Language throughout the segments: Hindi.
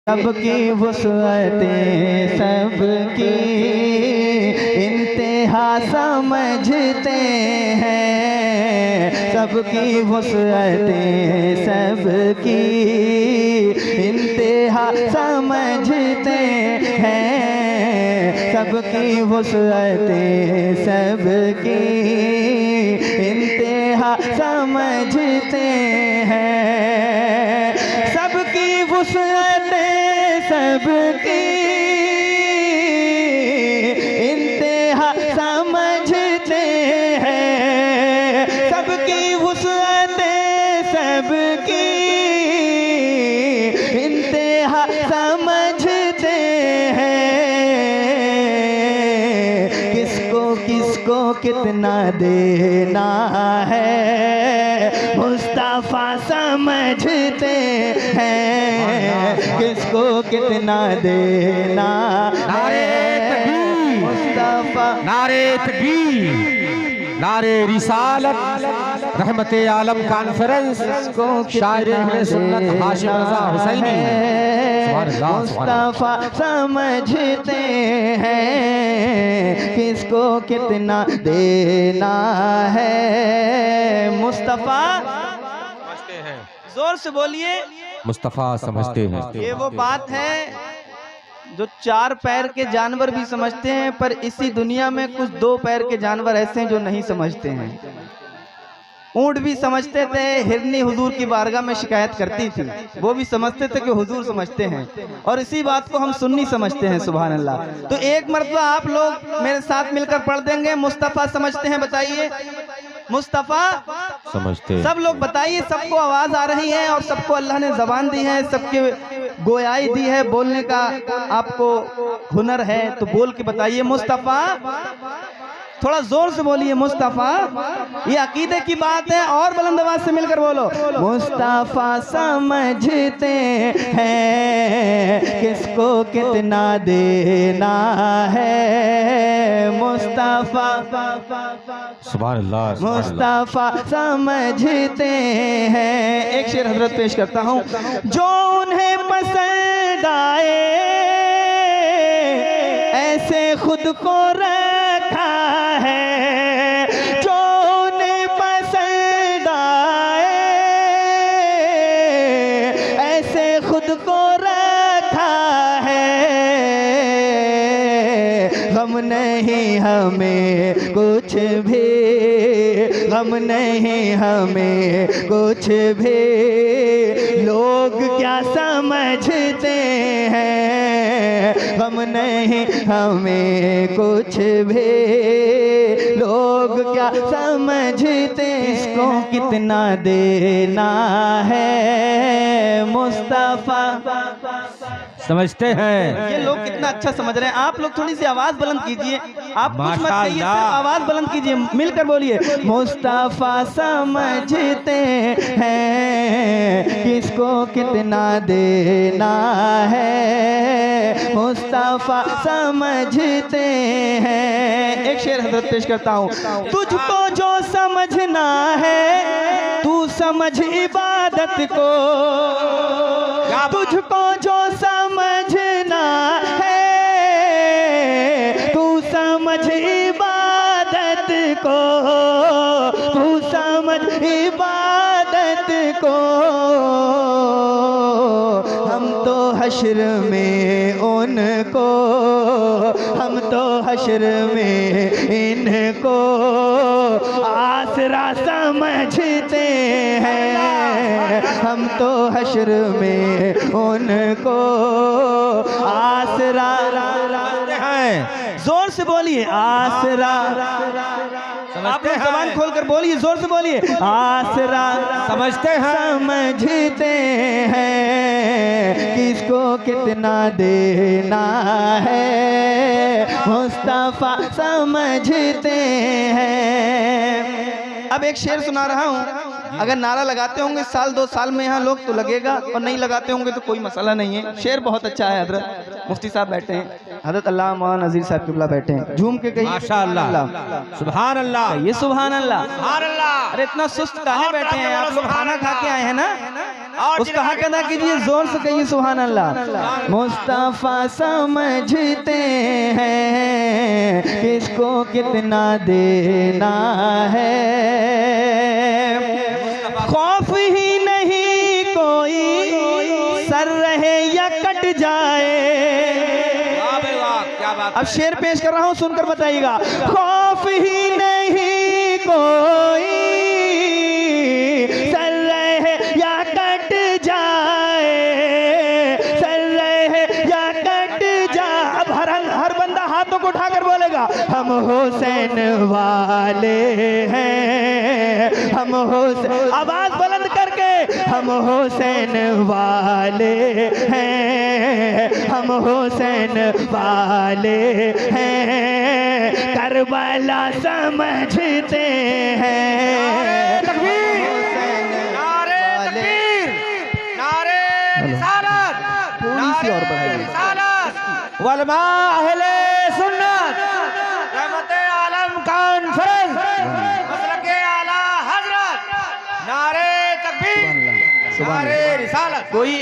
सबकी वुसअतें सबकी इंतहा समझते हैं, सबकी वुसअतें सबकी इंतहा समझते हैं, सबकी वुसअतें सबकी इंतहा समझते हैं, सबकी वुसअतें सबकी इंतहा समझते हैं, सबकी वुसअतें सबकी इंतहा समझते हैं, किसको किसको कितना देना है मुस्तफा समझते हैं, किसको कितना देना है मुस्तफा। नारे तकबीर, नारे रिसालत, रहमते आलम कॉन्फ्रेंस, शायर अहले सुन्नत हाशिम रज़ा हुसैनी मुस्तफा समझते हैं, किसको कितना देना है मुस्तफा। समझते हैं, जोर से बोलिए मुस्तफा समझते हैं। ये वो बात है जो चार पैर के जानवर भी समझते हैं, पर इसी दुनिया में कुछ दो पैर के जानवर ऐसे हैं जो नहीं समझते हैं। ऊंट भी समझते थे, हिरनी हुजूर की बारगाह में शिकायत करती थी, वो भी समझते थे कि हुजूर समझते हैं, और इसी बात को हम सुन्नी समझते हैं। सुभान अल्लाह। तो एक मरतबा आप लोग मेरे साथ मिलकर पढ़ देंगे, मुस्तफा समझते हैं। बताइए मुस्तफा समझते। सब लोग बताइए, सबको आवाज आ रही है और सबको अल्लाह ने जबान दी है, सबके गोयाई दी है, बोलने का आपको हुनर है, तो बोल के बताइए मुस्तफा। थोड़ा जोर से बोलिए मुस्तफा, ये अकीदे की बात है, और बुलंद आवाज से मिलकर बोलो मुस्तफा समझते हैं, किसको कितना देना है मुस्तफा। सुभान अल्लाह, मुस्तफा समझते हैं। एक शेर हजरत पेश करता हूँ, जो उन्हें पसंद आए ऐसे खुद को रखा है, जो उन्हें पसंद आए ऐसे खुद को रखा है, गम नहीं हमें कुछ भी, गम नहीं हमें कुछ भी, लोग क्या समझते हैं, गम नहीं हमें कुछ भी, लोग क्या समझते, किसको कितना देना है मुस्तफा। समझते हैं। ये लोग कितना अच्छा समझ रहे हैं। आप लोग थोड़ी सी आवाज बुलंद कीजिए, आप कुछ मत कहिए, सिर्फ आवाज बुलंद कीजिए, मिलकर बोलिए मुस्तफा समझते हैं, किसको कितना देना है मुस्तफा समझते हैं। एक शेर हजरत पेश करता हूँ, तुझको जो समझना है तू समझ इबादत को, तुझको जो समझना है तू समझ इबादत को, तू समझ इबादत को, हम तो हश्र में उनको, हम तो हश्र में इनको आसरा समझते हैं, हम तो हश्र में उनको आसरा हैं। जोर से बोलिए आसरा, आप लोग जबान खोलकर बोलिए, जोर से बोलिए आसरा समझते हैं। समझते हैं, किसको कितना देना है मुस्तफा समझते हैं। अब एक शेर सुना रहा हूँ, अगर नारा लगाते होंगे साल 2 साल में यहाँ लोग तो लगेगा, और नहीं लगाते होंगे तो कोई मसला नहीं है। शेर बहुत अच्छा है। हजरत मुफ्ती साहब बैठे हैं, हजरत अल्लाह मौलाना नज़ीर साहब किबला बैठे हैं, झूम के कहिए माशाअल्लाह, सुभान अल्लाह, ये सुभान अल्लाह। सुभान अल्लाह। अरे इतना सुस्त काहे बैठे हैं आप लोग? खाना खा के आए हैं ना, उसका हक अदा कीजिए, जोर से कहिए सुभान अल्लाह। मुस्तफा समझते हैं किसको कितना देना है, खौफ ही नहीं कोई सर रहे या कट जाए। अब शेर पेश कर रहा हूं, सुनकर बताइएगा। खौफ ही नहीं कोई सर रहे या कट जाए, सर रहे या कट जाए। अब हर बंदा हाथों को उठाकर बोलेगा, हम हुसैन वाले हैं, हम हुसैन, आवाज बुलंद करके, हम हुसैन वाले हैं, हम हुसैन वाले हैं, करबला समझते हैं। नारे तकबीर, नारे रिसालत, थोड़ी सी और बढ़ाइए। रिसालत वलमा अहले सुन्नत, रहमते आलम कॉन्फ्रेंस, मसलके आला हजरत, नारे तकबीर, नारे रिसालत। कोई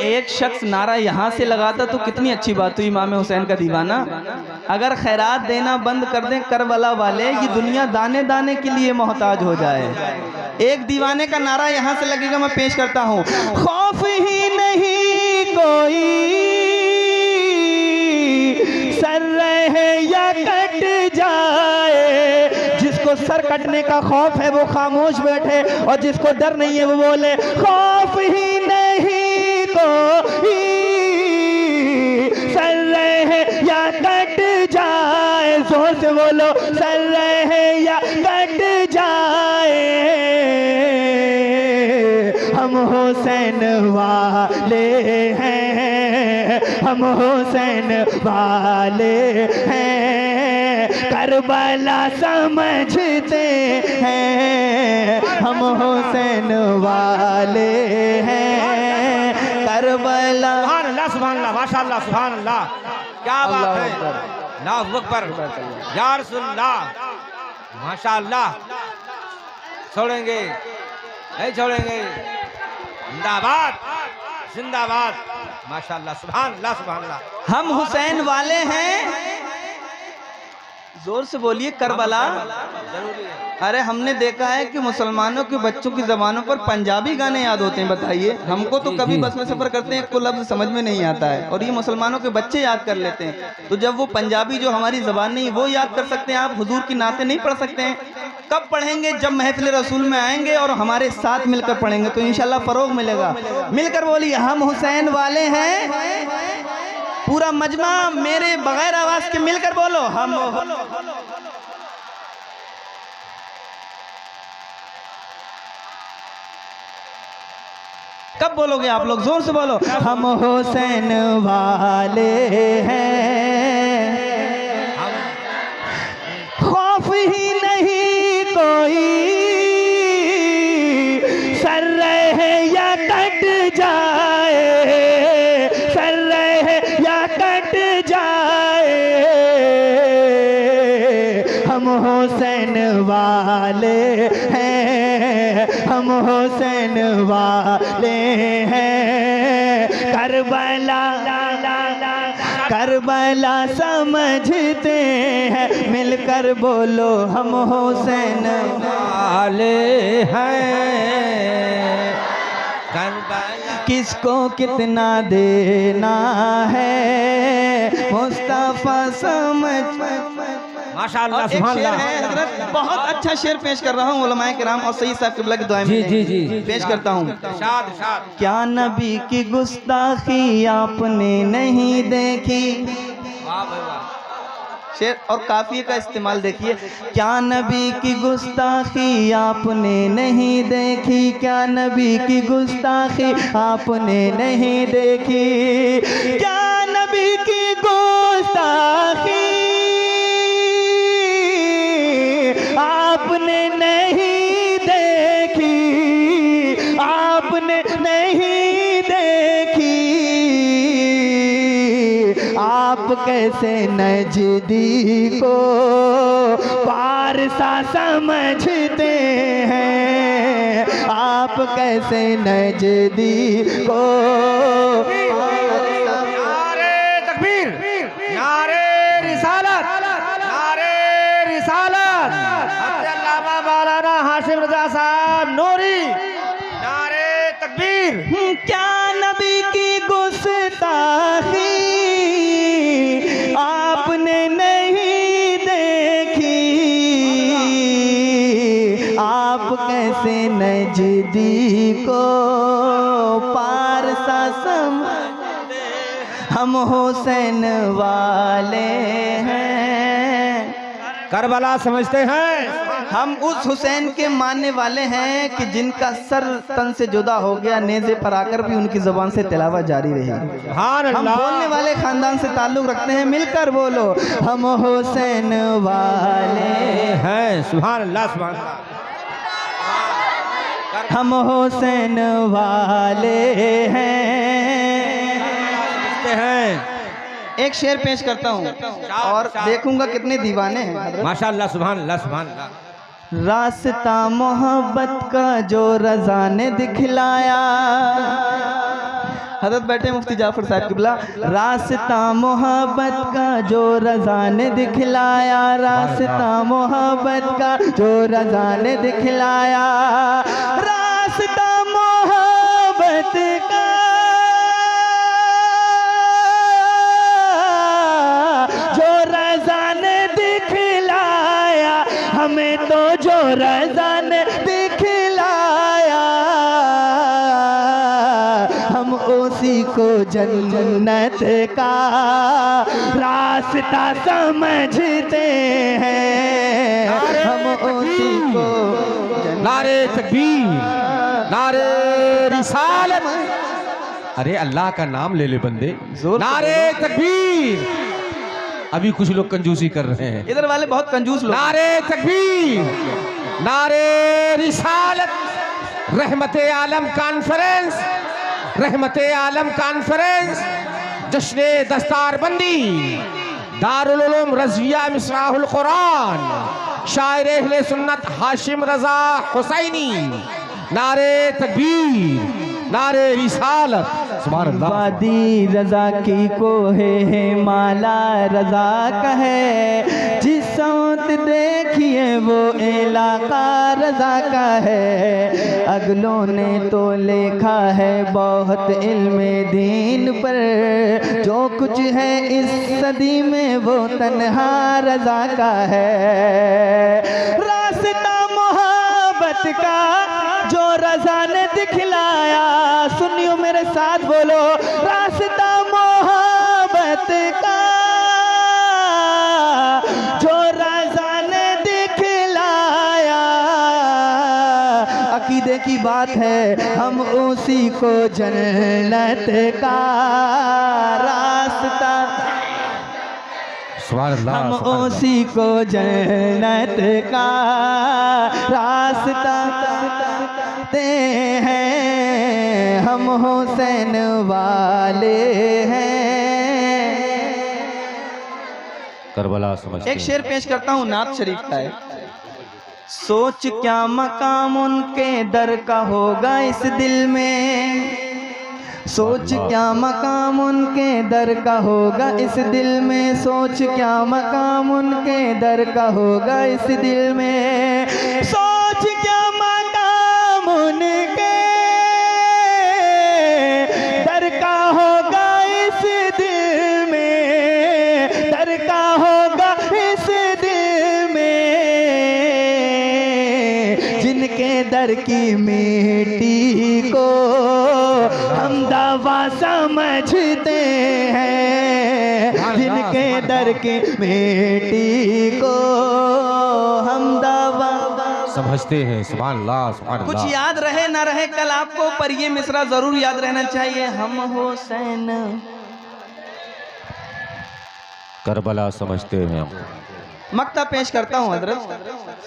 एक शख्स नारा यहाँ से लगाता तो कितनी अच्छी बात हुई। इमाम हुसैन का दीवाना अगर खैरात देना बंद कर दें करबला वाले, ये दुनिया दाने दाने के लिए मोहताज हो जाए। एक दीवाने का नारा यहाँ से लगेगा, मैं पेश करता हूँ। खौफ ही नहीं कोई सर रहे या कट जाए, जिसको सर कटने का खौफ है वो खामोश बैठे, और जिसको डर नहीं है वो बोले खौफ ही नहीं कोई सर रहे या कट जाए। जोर से बोलो, सर रहे या कट जाए, हम हुसैन वाले हैं, हम हुसैन वाले हैं, करबला समझते हैं, हम हुसैन वाले हैं, करबला। सुभान अल्लाह, सुभान अल्लाह, माशाअल्लाह, सुभान अल्लाह, क्या बात है, अल्लाहु अकबर, या रसूलल्लाह, माशाअल्लाह। छोड़ेंगे नहीं छोड़ेंगे, जिंदाबाद जिंदाबाद, माशाअल्लाह, सुभान अल्लाह, सुभान अल्लाह। हम हुसैन वाले हैं, जोर से बोलिए, करबला। जरूरी है। अरे हमने देखा है कि मुसलमानों के बच्चों की जबानों पर पंजाबी गाने याद होते हैं। बताइए, हमको तो कभी बस में सफर करते हैं, कोई लफ्ज समझ में नहीं आता है, और ये मुसलमानों के बच्चे याद कर लेते हैं। तो जब वो पंजाबी जो हमारी जबान नहीं वो याद कर सकते हैं, आप हुजूर की नाते नहीं पढ़ सकते हैं। कब पढ़ेंगे? जब महफिल रसूल में आएंगे और हमारे साथ मिलकर पढ़ेंगे तो इंशाल्लाह फरोग मिलेगा। मिलकर बोलिए, हम हुसैन वाले हैं। पूरा मजमा मेरे बगैर आवाज के मिलकर बोलो, हम। कब बोलोगे आप लोग? जोर से बोलो, हम हुसैन वाले हैं, खौफ ही नहीं कोई सर रहे या कट जाए, सर रहे या कट जाए, हम हुसैन वाले हैं, हम हुसैन वाले हैं, करबला करबला समझते हैं। मिलकर बोलो, हम हुसैन वाले हैं, करबला किसको कितना देना है, मुस्तफा समझ। माशाअल्लाह, और एक सुभान शेर अल्लाह। है हजरत, बहुत अच्छा शेर पेश कर रहा हूँ उलमाए किराम और सईद साहब क़िबला की दुआ में। जी जी जी, पेश करता हूँ। इरशाद, इरशाद। क्या नबी की गुस्ताखी आपने नहीं देखी? वाह भाई वाह। शेर और काफिये का इस्तेमाल देखिए। क्या नबी की गुस्ताखी आपने नहीं देखी, क्या नबी की गुस्ताखी आपने नहीं देखी, क्या नबी की गुस्ताखी आपने नहीं देखी, आप कैसे नजदीक को पारसा समझते हैं, आप कैसे नजदीक को। नारे तकबीर, नारे रिसालत, नारे रिसालत, अल्लामा मौलाना हाशिम रजा साहब नूरी, नारे तकबीर। क्या नबी की गुस्ताखी आपने नहीं देखी, आप कैसे नजदीक को पारसा समझते, हम हुसैन वाले हैं, करबला समझते हैं, हम उस हुसैन के मानने वाले हैं कि जिनका सर तन से जुदा हो गया, नेज़े पर आकर भी उनकी जुबान से तिलावत जारी रही। सुभान हम अल्लाह। बोलने वाले खानदान से ताल्लुक रखते हैं, मिलकर बोलो हम हुसैन वाले हैं। सुभान अल्लाह, सुभान अल्लाह। हम हुसैन वाले हैं। एक शेर पेश करता हूँ और देखूंगा कितने दीवाने हैं। माशाअल्लाह, सुभान अल्लाह, सुभान अल्लाह। रास्ता मोहब्बत का जो रज़ा ने दिखलाया, हज़रत बैठे मुफ्ती जाफर साहब किबला। रास्ता मोहब्बत का जो रज़ा ने दिखलाया, रास्ता मोहब्बत का जो रज़ा ने दिखलाया, रास्ता मोहब्बत का जो रज़ा ने दिखलाया, हमें तो जो रज़ा ने दिखलाया, हम उसी को जन्नत का रास्ता समझते हैं, हम उसी को नारे तकबीर, नारे रिसालत। अरे अल्लाह का नाम ले ले बंदे, नारे तकबीर। अभी कुछ लोग कंजूसी कर रहे हैं, इधर वाले बहुत कंजूस लोग। नारे तकबीर, नारे रिसालत। रहमते आलम कॉन्फ्रेंस, रहमते आलम कॉन्फ्रेंस, जश्न दस्तारबंदी, दारुल उलूम रज़विया मिसराहुल कुरान, शायर अहले सुन्नत हाशिम रजा हुसैनी। नारे तकबीर, नारे रिसालत। सुभान अल्लाह। वादी रजा की को है माला रजा का है, जिस सौत देखिए वो इलाका रजा का है। अगलों ने तो लिखा है बहुत इल्मे दीन पर, जो कुछ है इस सदी में वो तन्हा रजा का है। रास्ता मोहब्बत का जो रज़ा ने दिखलाया, सुनियो मेरे साथ बोलो, रास्ता मोहब्बत का जो रज़ा ने दिखलाया, अकीदे की बात है, हम उसी को जन्नत का रास्ता, हम उसी को जन्नत का रास्ता दे हैं, हम हुसैन वाले हैं। करबला समझते। एक शेर पेश करता हूँ, नात शरीफ का है। सोच क्या मकाम उनके दर का होगा इस दिल में, सोच क्या मकाम उनके दर का होगा इस दिल में, सोच क्या मकाम उनके दर का होगा इस दिल में, सोच क्या मकाम उनके दर का होगा इस दिल में, दर का होगा इस दिल में, जिनके दर की मिट्टी को हम दवा समझते हैं, जिनके दर की मिट्टी को हम दवा समझते हैं। सुभान अल्लाह, सुभान कुछ अल्लाह। याद रहे ना रहे कल आपको, पर ये मिसरा जरूर याद रहना चाहिए, हम हुसैन। करबला समझते हैं। मक्ता पेश करता हूँ हजरत,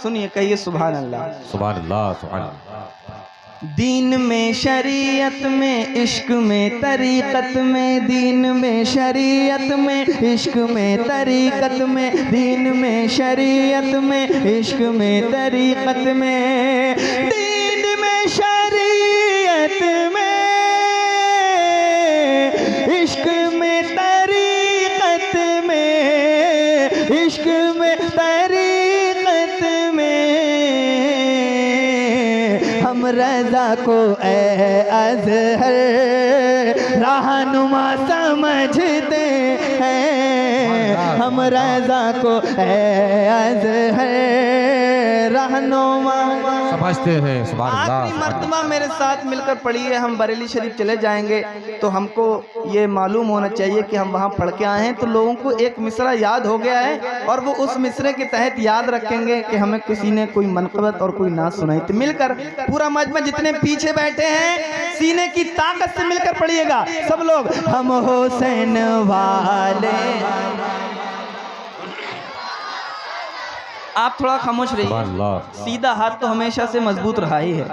सुनिए, कहिए सुभान अल्लाह। सुभान अल्लाह, सुभान अल्लाह। दीन में शरीयत में इश्क में तरीक़त में, दीन में शरीयत में इश्क में तरीक़त में, दीन में शरीयत में इश्क में तरीक़त में, दीन में शरीयत में इश्क में तरीक़त में, इश्क में तरीक़त में हम रज़ा को ए अज़हर रहनुमा समझते हैं, हम रज़ा को ए अज़हर रहनुमा समझते हैं। सुभान अल्लाह। आखिरी मर्तबा मेरे साथ मिलकर पढ़िए। हम बरेली शरीफ चले जाएंगे तो हमको ये मालूम होना चाहिए कि हम वहाँ पढ़ के आए हैं, तो लोगों को एक मिसरा याद हो गया है और वो उस मिसरे के तहत याद रखेंगे कि हमें किसी ने कोई मनक़बत और कोई नात सुनाई। तो मिलकर पूरा मजमा जितने पीछे बैठे हैं सीने की ताकत से मिलकर पढ़िएगा सब लोग। हम हुसैन वाले। आप थोड़ा खामोश रहिए। सीधा हाथ तो हमेशा से मजबूत रहा ही है,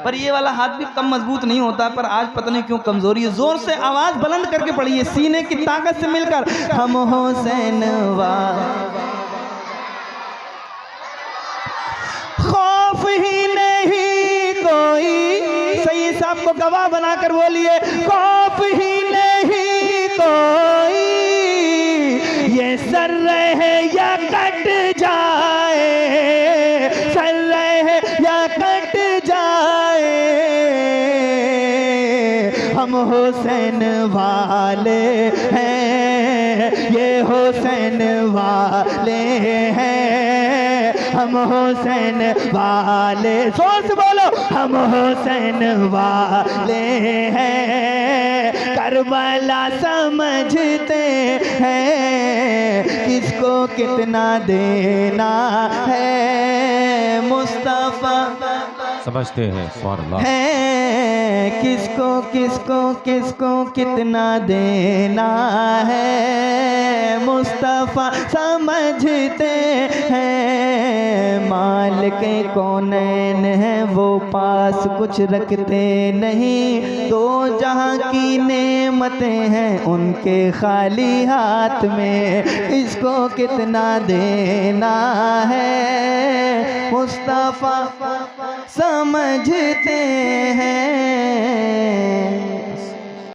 पर ये वाला हाथ भी कम मजबूत नहीं होता, पर आज पता नहीं क्यों कमजोरी है। जोर से आवाज बुलंद करके पढ़िए सीने की ताकत से मिलकर। हम हुसैन वाले। खौफ ही नहीं कोई, सही साहब को गवाह बनाकर बोलिए, खौफ ही नहीं कोई, ये सर रहे या कट जाए, सर रहे या कट जाए, हम हुसैन वाले हैं, ये हुसैन वाले हैं, हम हुसैन वाले। जोर से बोलो, हम हुसैन वाले हैं, करबला समझते हैं, किसको कितना देना है, मुस्तफा समझते हैं। सुभान अल्लाह। है किसको किसको किसको कितना देना है, मुस्तफा समझते हैं, माल के कौनैन है वो पास कुछ रखते नहीं, दो जहां की नेमतें हैं उनके खाली हाथ में, इसको कितना देना है, मुस्तफा समझते हैं।